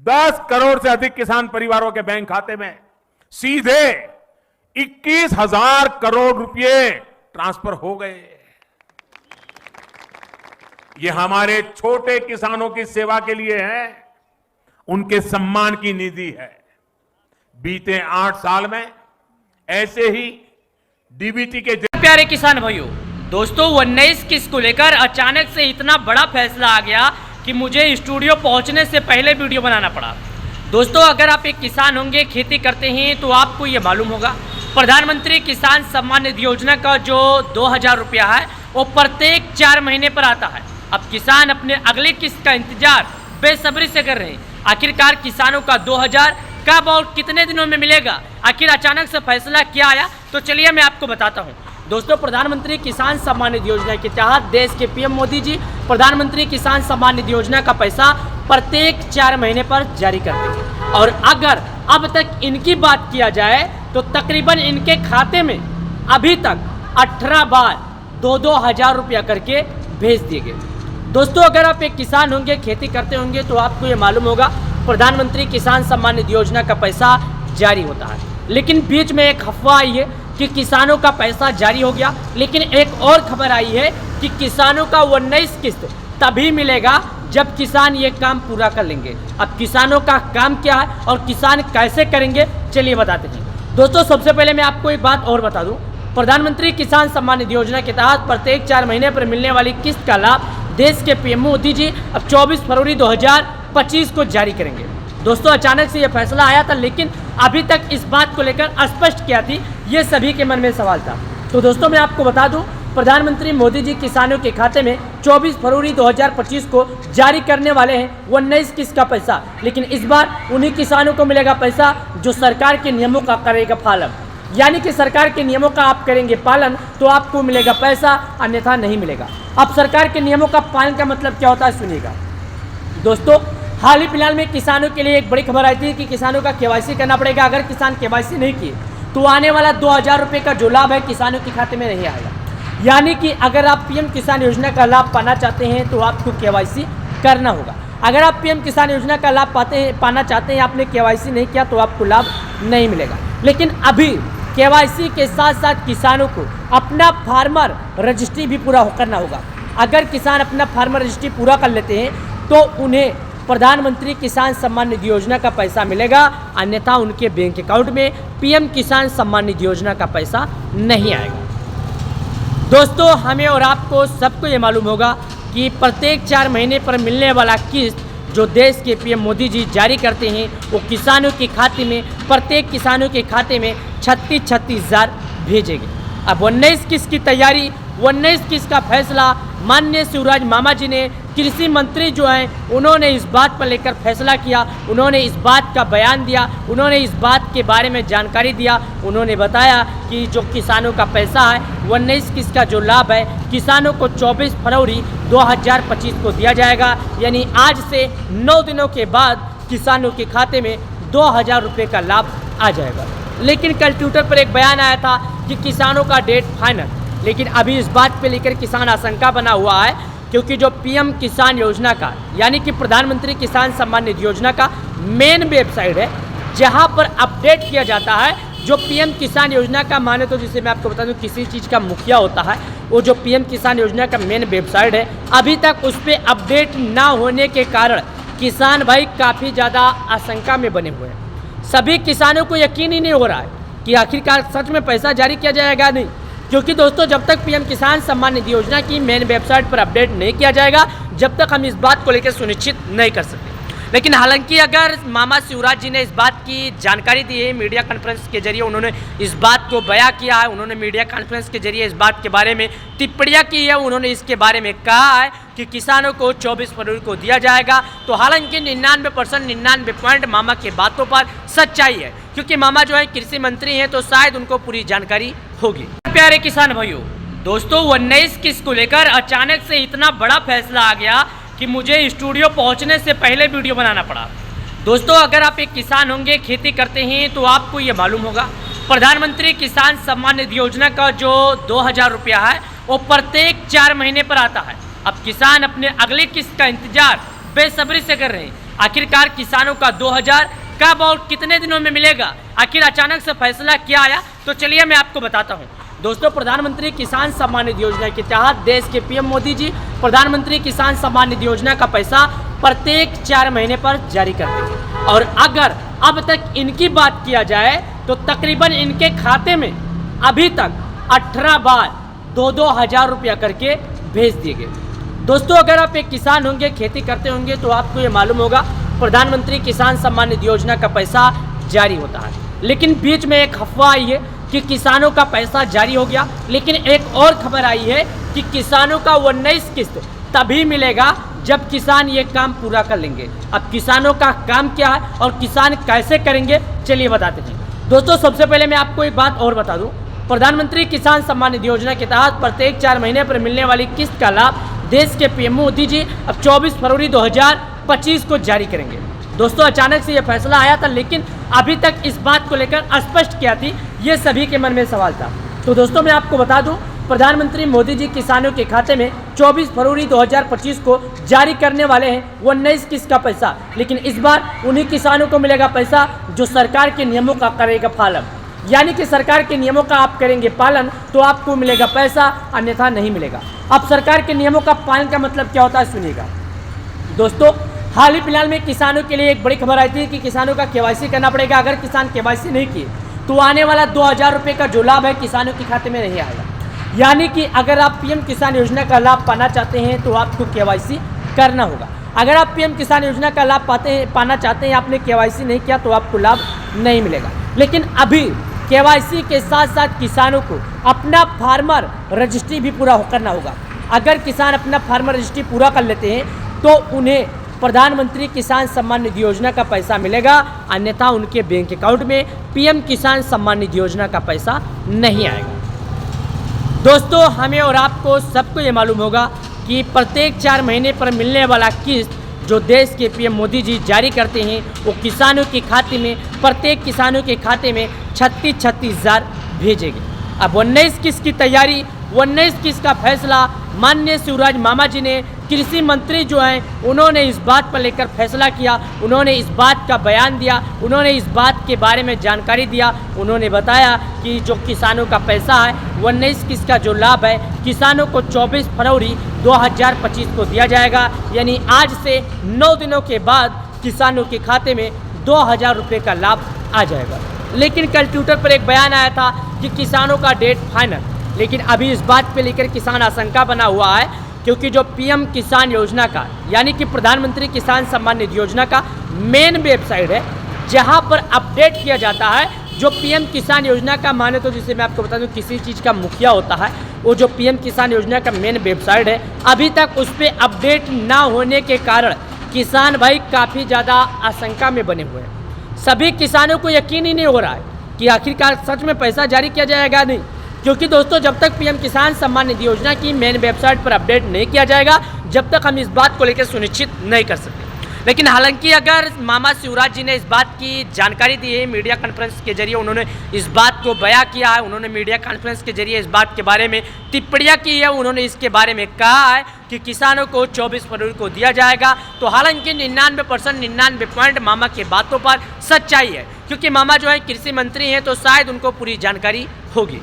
10 करोड़ से अधिक किसान परिवारों के बैंक खाते में सीधे 21,000 करोड़ रुपए ट्रांसफर हो गए। ये हमारे छोटे किसानों की सेवा के लिए है, उनके सम्मान की निधि है। बीते 8 साल में ऐसे ही डीबीटी के प्यारे किसान भाइयों, दोस्तों 19 किस्त को लेकर अचानक से इतना बड़ा फैसला आ गया कि मुझे स्टूडियो पहुंचने से पहले वीडियो बनाना पड़ा। दोस्तों अगर आप एक किसान होंगे, खेती करते हैं, तो आपको ये मालूम होगा प्रधानमंत्री किसान सम्मान निधि योजना का जो 2,000 रुपया है वो प्रत्येक 4 महीने पर आता है। अब किसान अपने अगले किस्त का इंतजार बेसब्री से कर रहे हैं। आखिरकार किसानों का 2,000 कब और कितने दिनों में मिलेगा? आखिर अचानक से फैसला क्या आया? तो चलिए मैं आपको बताता हूं। दोस्तों प्रधानमंत्री किसान सम्मान निधि योजना के तहत देश के पीएम मोदी जी प्रधानमंत्री किसान सम्मान निधि योजना का पैसा प्रत्येक 4 महीने पर जारी करते हैं। और अगर अब तक इनकी बात किया जाए तो तकरीबन इनके खाते में अभी तक 18 बार 2-2 हजार रुपया करके भेज दिए गए। दोस्तों अगर आप एक किसान होंगे, खेती करते होंगे, तो आपको ये मालूम होगा प्रधानमंत्री किसान सम्मान निधि योजना का पैसा जारी होता है। लेकिन बीच में एक अफवाह आई है कि किसानों का पैसा जारी हो गया, लेकिन एक और खबर आई है कि किसानों का 19 किस्त तभी मिलेगा जब किसान ये काम पूरा कर लेंगे। अब किसानों का काम क्या है और किसान कैसे करेंगे, चलिए बताते हैं। दोस्तों सबसे पहले मैं आपको एक बात और बता दूं, प्रधानमंत्री किसान सम्मान निधि योजना के तहत प्रत्येक 4 महीने पर मिलने वाली किस्त का लाभ देश के पीएम मोदी जी अब 24 फरवरी 2025 को जारी करेंगे। दोस्तों अचानक से यह फैसला आया था, लेकिन अभी तक इस बात को लेकर स्पष्ट क्या थी, ये सभी के मन में सवाल था। तो दोस्तों मैं आपको बता दूं, प्रधानमंत्री मोदी जी किसानों के खाते में 24 फरवरी 2025 को जारी करने वाले हैं 19 किस्त का पैसा। लेकिन इस बार उन्हीं किसानों को मिलेगा पैसा जो सरकार के नियमों का करेगा पालन। यानी कि सरकार के नियमों का आप करेंगे पालन तो आपको मिलेगा पैसा, अन्यथा नहीं मिलेगा। अब सरकार के नियमों का पालन का मतलब क्या होता है, सुनिएगा। दोस्तों हाल ही फिलहाल में किसानों के लिए एक बड़ी खबर आई थी कि किसानों का केवाईसी करना पड़ेगा। अगर किसान केवाईसी नहीं किए तो आने वाला 2,000 रुपये का जो लाभ है किसानों के खाते में नहीं आएगा। यानी कि अगर आप पीएम किसान योजना का लाभ पाना चाहते हैं तो आपको केवाईसी करना होगा। अगर आप पीएम किसान योजना का लाभ पाना चाहते हैं, आपने केवाईसी नहीं किया तो आपको लाभ नहीं मिलेगा। लेकिन अभी केवाईसी के साथ साथ किसानों को अपना फार्मर रजिस्ट्री भी पूरा करना होगा। अगर किसान अपना फार्मर रजिस्ट्री पूरा कर लेते हैं तो उन्हें प्रधानमंत्री किसान सम्मान निधि योजना का पैसा मिलेगा, अन्यथा उनके बैंक अकाउंट में पीएम किसान सम्मान निधि योजना का पैसा नहीं आएगा। दोस्तों हमें और आपको सबको ये मालूम होगा कि प्रत्येक 4 महीने पर मिलने वाला किस्त जो देश के पीएम मोदी जी जारी करते हैं वो किसानों के खाते में, प्रत्येक किसानों के खाते में 36 हजार भेजेंगे। अब 19 किस्त की तैयारी, 19 किस्त का फैसला माननीय शिवराज मामा जी ने, कृषि मंत्री जो हैं उन्होंने इस बात पर लेकर फैसला किया, उन्होंने इस बात का बयान दिया, उन्होंने इस बात के बारे में जानकारी दिया। उन्होंने बताया कि जो किसानों का पैसा है 19 किस्त का जो लाभ है किसानों को 24 फरवरी 2025 को दिया जाएगा। यानी आज से 9 दिनों के बाद किसानों के खाते में 2,000 रुपये का लाभ आ जाएगा। लेकिन कल ट्विटर पर एक बयान आया था कि किसानों का डेट फाइनल, लेकिन अभी इस बात पे लेकर किसान आशंका बना हुआ है क्योंकि जो पीएम किसान योजना का यानी कि प्रधानमंत्री किसान सम्मान निधि योजना का मेन वेबसाइट है जहां पर अपडेट किया जाता है। जो पीएम किसान योजना का माने तो जिसे मैं आपको बता दूं किसी चीज़ का मुखिया होता है, वो जो पीएम किसान योजना का मेन वेबसाइट है अभी तक उस पर अपडेट ना होने के कारण किसान भाई काफ़ी ज़्यादा आशंका में बने हुए हैं। सभी किसानों को यकीन ही नहीं हो रहा है कि आखिरकार सच में पैसा जारी किया जाएगा नहीं, क्योंकि दोस्तों जब तक पीएम किसान सम्मान निधि योजना की मेन वेबसाइट पर अपडेट नहीं किया जाएगा जब तक हम इस बात को लेकर सुनिश्चित नहीं कर सकते। लेकिन हालांकि अगर मामा शिवराज जी ने इस बात की जानकारी दी है, मीडिया कॉन्फ्रेंस के जरिए उन्होंने इस बात को बयां किया है, उन्होंने मीडिया कॉन्फ्रेंस के जरिए इस बात के बारे में टिप्पणियां की है, उन्होंने इसके बारे में कहा है कि किसानों को 24 फरवरी को दिया जाएगा। तो हालांकि 99% 99 पॉइंट मामा के बातों पर सच्चाई है, क्योंकि मामा जो है कृषि मंत्री हैं तो शायद उनको पूरी जानकारी होगी। प्यारे किसान भाइयों, दोस्तों 19 किस्त को लेकर अचानक से इतना बड़ा फैसला आ गया कि मुझे स्टूडियो पहुंचने से पहले वीडियो बनाना पड़ा। दोस्तों अगर आप एक किसान होंगे, खेती करते हैं, तो आपको ये मालूम होगा प्रधानमंत्री किसान सम्मान निधि योजना का जो 2,000 रुपया है वो प्रत्येक 4 महीने पर आता है। अब किसान अपने अगले किस्त का इंतजार बेसब्री से कर रहे हैं। आखिरकार किसानों का 2000 कब और कितने दिनों में मिलेगा, आखिर अचानक से फैसला क्या आया, तो चलिए मैं आपको बताता हूँ। दोस्तों, प्रधानमंत्री किसान सम्मान निधि योजना के तहत देश के पीएम मोदी जी प्रधानमंत्री किसान सम्मान निधि योजना का पैसा प्रत्येक 4 महीने पर जारी करते हैं। और अगर अब तक इनकी बात किया जाए तो तकरीबन इनके खाते में अभी तक 18 बार 2-2 हज़ार रुपया करके भेज दिए गए। दोस्तों, अगर आप एक किसान होंगे, खेती करते होंगे, तो आपको ये मालूम होगा प्रधानमंत्री किसान सम्मान निधि योजना का पैसा जारी होता है। लेकिन बीच में एक अफवाह आई है कि किसानों का पैसा जारी हो गया, लेकिन एक और खबर आई है कि किसानों का 19 किस्त तभी मिलेगा जब किसान ये काम पूरा कर लेंगे। अब किसानों का काम क्या है और किसान कैसे करेंगे, चलिए बताते हैं। दोस्तों, सबसे पहले मैं आपको एक बात और बता दूं, प्रधानमंत्री किसान सम्मान निधि योजना के तहत प्रत्येक 4 महीने पर मिलने वाली किस्त का लाभ देश के पीएम मोदी जी अब 24 फरवरी 2025 को जारी करेंगे। दोस्तों, अचानक से यह फैसला आया था, लेकिन अभी तक इस बात को लेकर स्पष्ट क्या थी, ये सभी के मन में सवाल था। तो दोस्तों, मैं आपको बता दूं, प्रधानमंत्री मोदी जी किसानों के खाते में 24 फरवरी 2025 को जारी करने वाले हैं 19 किस्त का पैसा। लेकिन इस बार उन्हीं किसानों को मिलेगा पैसा जो सरकार के नियमों का करेगा पालन, यानी कि सरकार के नियमों का आप करेंगे पालन तो आपको मिलेगा पैसा, अन्यथा नहीं मिलेगा। अब सरकार के नियमों का पालन का मतलब क्या होता है, सुनिएगा। दोस्तों, हाल ही फिलहाल में किसानों के लिए एक बड़ी खबर आई थी कि किसानों का केवाईसी करना पड़ेगा। अगर किसान केवाईसी नहीं किए तो आने वाला 2000 रुपये का जो लाभ है किसानों के खाते में नहीं आएगा। यानी कि अगर आप पीएम किसान योजना का लाभ पाना चाहते हैं तो आपको केवाईसी करना होगा। अगर आप पीएम किसान योजना का लाभ पाना चाहते हैं, आपने केवाईसी नहीं किया तो आपको लाभ नहीं मिलेगा। लेकिन अभी केवाईसी के साथ साथ किसानों को अपना फार्मर रजिस्ट्री भी पूरा करना होगा। अगर किसान अपना फार्मर रजिस्ट्री पूरा कर लेते हैं तो उन्हें प्रधानमंत्री किसान सम्मान निधि योजना का पैसा मिलेगा, अन्यथा उनके बैंक अकाउंट में पीएम किसान सम्मान निधि योजना का पैसा नहीं आएगा। दोस्तों, हमें और आपको सबको ये मालूम होगा कि प्रत्येक 4 महीने पर मिलने वाला किस्त जो देश के पीएम मोदी जी जारी करते हैं वो किसानों के खाते में, प्रत्येक किसानों के खाते में 36 हज़ार भेजेंगे। अब 19 किस्त की तैयारी, 19 किस्त का फैसला माननीय शिवराज मामा जी ने, कृषि मंत्री जो हैं उन्होंने इस बात पर लेकर फैसला किया, उन्होंने इस बात का बयान दिया, उन्होंने इस बात के बारे में जानकारी दिया। उन्होंने बताया कि जो किसानों का पैसा है 19 किस्त का जो लाभ है किसानों को 24 फरवरी 2025 को दिया जाएगा। यानी आज से 9 दिनों के बाद किसानों के खाते में 2000 रुपये का लाभ आ जाएगा। लेकिन कल ट्विटर पर एक बयान आया था कि किसानों का डेट फाइनल, लेकिन अभी इस बात पे लेकर किसान आशंका बना हुआ है क्योंकि जो पीएम किसान योजना का यानी कि प्रधानमंत्री किसान सम्मान निधि योजना का मेन वेबसाइट है जहां पर अपडेट किया जाता है। जो पीएम किसान योजना का माने तो, जिसे मैं आपको बता दूं, किसी चीज़ का मुखिया होता है, वो जो पीएम किसान योजना का मेन वेबसाइट है, अभी तक उस पर अपडेट ना होने के कारण किसान भाई काफ़ी ज़्यादा आशंका में बने हुए हैं। सभी किसानों को यकीन ही नहीं हो रहा है कि आखिरकार सच में पैसा जारी किया जाएगा नहीं, क्योंकि दोस्तों जब तक पीएम किसान सम्मान निधि योजना की मेन वेबसाइट पर अपडेट नहीं किया जाएगा, जब तक हम इस बात को लेकर सुनिश्चित नहीं कर सकते। लेकिन हालांकि अगर मामा शिवराज जी ने इस बात की जानकारी दी है, मीडिया कॉन्फ्रेंस के जरिए उन्होंने इस बात को बयां किया है, उन्होंने मीडिया कॉन्फ्रेंस के जरिए इस बात के बारे में टिप्पणियां की है, उन्होंने इसके बारे में कहा है कि किसानों को 24 फरवरी को दिया जाएगा। तो हालांकि 99% 99 पॉइंट मामा की बातों पर सच्चाई है, क्योंकि मामा जो है कृषि मंत्री हैं तो शायद उनको पूरी जानकारी होगी।